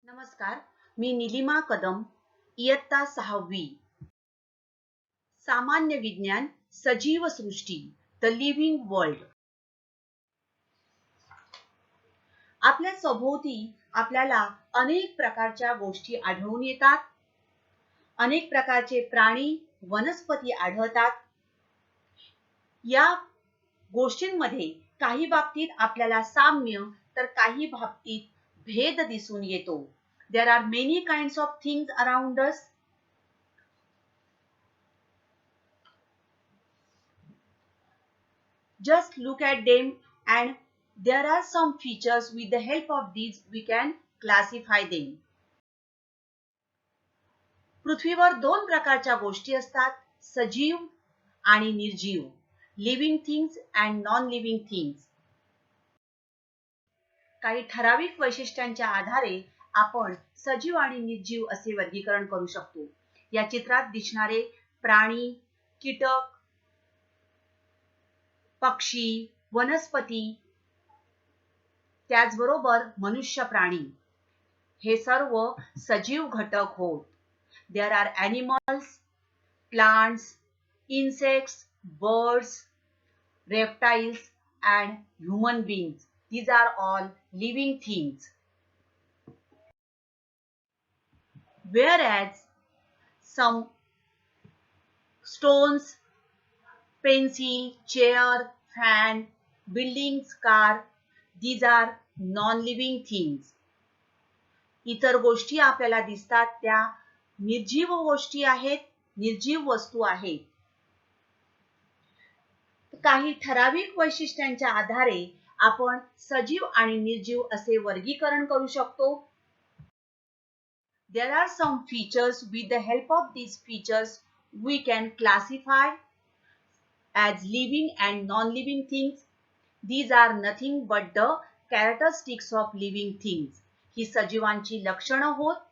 नमस्कार, मी निलिमा कदम, इयत्ता 6वी. सामान्य विज्ञान, सजीव सृष्टी, द लिव्हिंग वर्ल्ड. आपल्या सभोवती आपल्याला अनेक प्रकारच्या गोष्टी आढळून येतात. अनेक प्रकारचे प्राणी, वनस्पती आढळतात. या गोष्टींमध्ये काही बाबतीत आपल्याला साम्य तर काही बाबतीत भेद दिसून येतो. There are many kinds of things around us. Just look at them and there are some features. With the help of these we can classify them. पृथ्वीवर दोन प्रकारच्या गोष्टी असतात, सजीव आणि निर्जीव. Living things and non living things. काही ठराविक वैशिष्ट्यांच्या आधारे आपण सजीव आणि निर्जीव असे वर्गीकरण करू शकतो. या चित्रात दिसणारे प्राणी, कीटक, पक्षी, वनस्पती, त्याचबरोबर मनुष्य प्राणी हे सर्व सजीव घटक होत. There are animals, plants, insects, birds, reptiles and human beings. These are all living things. Whereas some stones, pencil, chair, fan, buildings, car, these are non-living things. इतर गोष्टी आपल्याला दिसतात त्या निर्जीव गोष्टी आहेत, निर्जीव वस्तू आहेत. काही ठराविक वैशिष्ट्यांच्या आधारे आपण सजीव आणि निर्जीव असे वर्गीकरण करू शकतो. There are some features. With the help of these features we can classify as living and non-living things. These are nothing but the characteristics of living things. ही सजीवांची लक्षणं होत.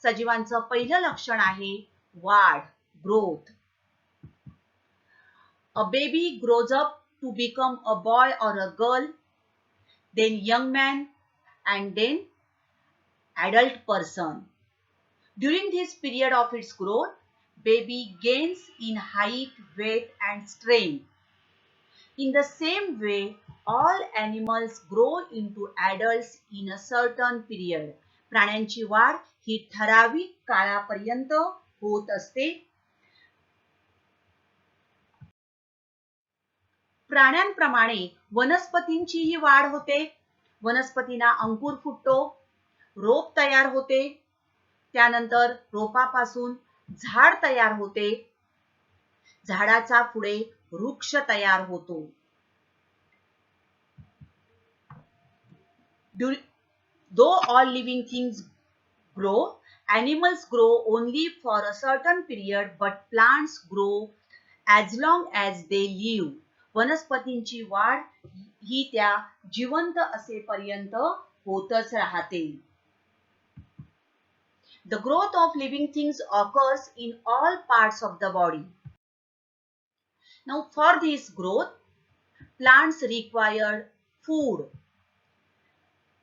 सजीवांचं पहिलं लक्षण आहे वाढ, growth. A baby grows up to become a boy or a girl, then young man, and then adult person. During this period of its growth, baby gains in height, weight, and strength. In the same way, all animals grow into adults in a certain period. प्राण्यांची वाढ ही ठराविक काळापर्यंत होत असते. प्राण्यांप्रमाणे वनस्पतींचीही वाढ होते. वनस्पतींना अंकुर फुटतो, रोप तयार होते, त्यानंतर रोपापासून झाड तयार होते, झाडाचा पुढे वृक्ष तयार होतो. Though all living things grow, animals grow only for a certain period, but plants grow as long as they live. वनस्पतींची वाढ ही त्या जिवंत असेपर्यंत होतच राहते. The growth of living things occurs in all parts of the body. Now, for this growth, plants require food.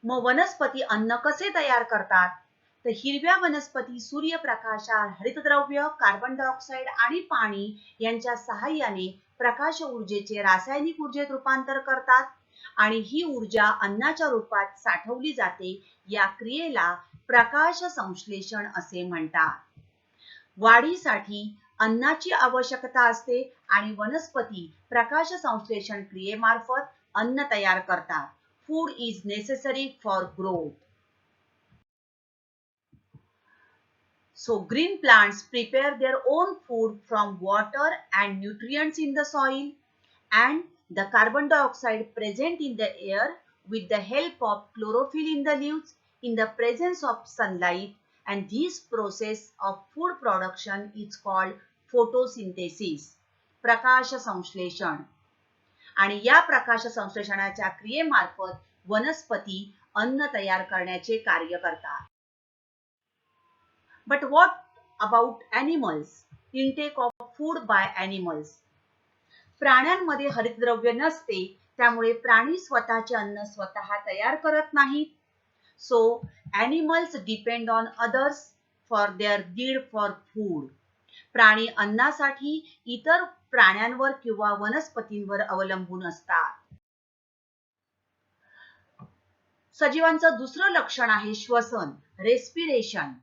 मग वनस्पती अन्न कसे तयार करतात? तर हिरव्या वनस्पती सूर्यप्रकाशात हरितद्रव्य, कार्बन डायऑक्साइड आणि पाणी यांच्या सहाय्याने प्रकाश ऊर्जेचे रासायनिक ऊर्जेत रूपांतर करतात आणि ही ऊर्जा अन्नाच्या रूपात साठवली जाते. या क्रियेला प्रकाश संश्लेषण असे म्हणतात. वाढीसाठी अन्नाची आवश्यकता असते आणि वनस्पती प्रकाश संश्लेषण क्रियेमार्फत अन्न तयार करतात. Food is necessary for growth. So green plants prepare their own food from water and nutrients in the soil and the carbon dioxide present in the air with the help of chlorophyll in the leaves in the presence of sunlight, and this process of food production is called photosynthesis. प्रकाश संश्लेषण. आणि या प्रकाश संश्लेषणाच्या क्रियेमार्फत वनस्पती अन्न तयार करण्याचे कार्य करतात. But what about animals? Intake of food by animals. प्राण्यांमध्ये हरितद्रव्य नसते, त्यामुळे प्राणी स्वतःचे अन्न स्वतः तयार करत नाहीत. So animals depend on others for their need for food. प्राणी अन्नासाठी इतर प्राण्यांवर किंवा वनस्पतींवर अवलंबून असतात. सजीवांचं दुसरं लक्षण आहे श्वसन, रेस्पिरेशन.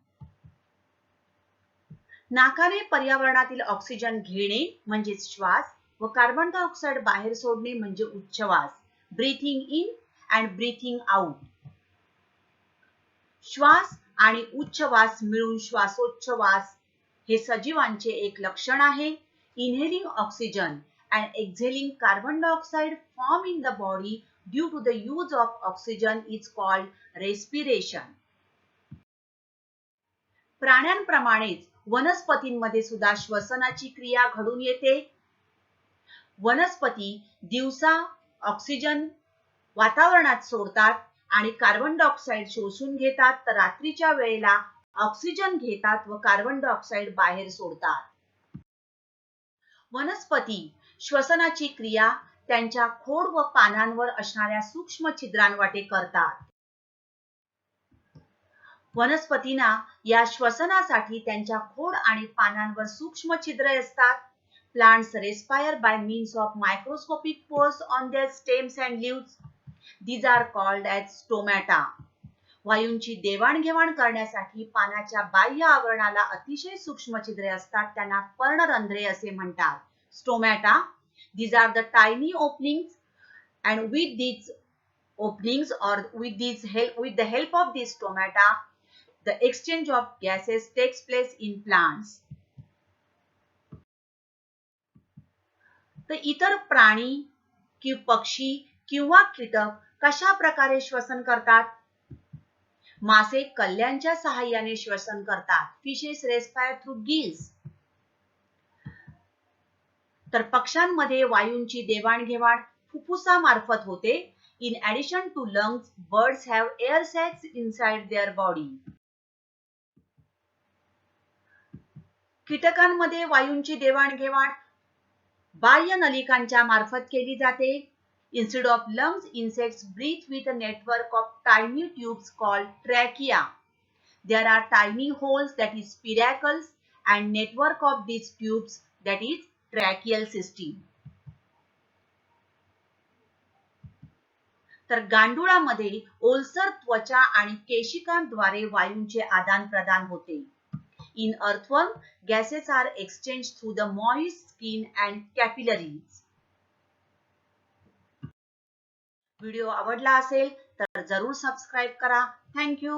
नाकाने पर्यावरणातील ऑक्सिजन घेणे म्हणजे श्वास व कार्बन डायऑक्साइड बाहेर सोडणे म्हणजे उच्छवास, breathing in and breathing out. श्वास आणि उच्छवास मिळून श्वासोच्छवास हे सजीवांचे एक लक्षण आहे. Inhaling oxygen and exhaling carbon dioxide form in the body due to the use of oxygen is called respiration. प्राण्यांप्रमाणेच वनस्पतींमध्ये सुद्धा श्वसनाची क्रिया घडून येते. वनस्पती दिवसा ऑक्सिजन वातावरणात सोडतात आणि कार्बन डायऑक्साइड शोषून घेतात, तर रात्रीच्या वेळेला ऑक्सिजन घेतात व कार्बन डायऑक्साइड बाहेर सोडतात. वनस्पती श्वसनाची क्रिया त्यांच्या खोड व पानांवर असणाऱ्या सूक्ष्म छिद्रांवाटे करतात. वनस्पतींना या श्वसनासाठी त्यांच्या खोड आणि पानांवर सूक्ष्म छिद्रे असतात. Plants respire by means of microscopic pores on their stems and leaves. These are called as stomata. वायूंची देवाणघेवाण करण्यासाठी पानाच्या बाह्य आवरणाला अतिशय सूक्ष्म छिद्रे असतात, त्यांना पर्णरंध्रे असे म्हणतात. Stomata. These are the tiny openings, and with these openings or with the help of these stomata, the exchange of gases takes place in plants. तर इतर प्राणी कि पक्षी किंवा कीटक कशा प्रकारे श्वसन करतात? मासे कल्ल्यांच्या सहाय्याने श्वसन करतात. Fishes respire through gills. तर पक्ष्यांमध्ये वायूंची देवाणघेवाण फुफ्फुसामार्फत होते. In addition to lungs, birds have air sacs inside their body. कीटकांमध्ये वायूंची देवाणघेवाण बाह्य नलिकांच्या मार्फत केली जाते. Instead of lungs, insects breathe with a network of tiny tubes called trachea. There are tiny holes, that is spiracles, and network of these tubes, that is tracheal system. तर गांडुळामध्ये ओलसर त्वचा आणि केशिकांद्वारे वायूंचे आदान प्रदान होते. In earthworm, gases are exchanged through the moist skin and capillaries. Video आवडला असेल तर जरूर सबस्क्राईब करा. Thank you.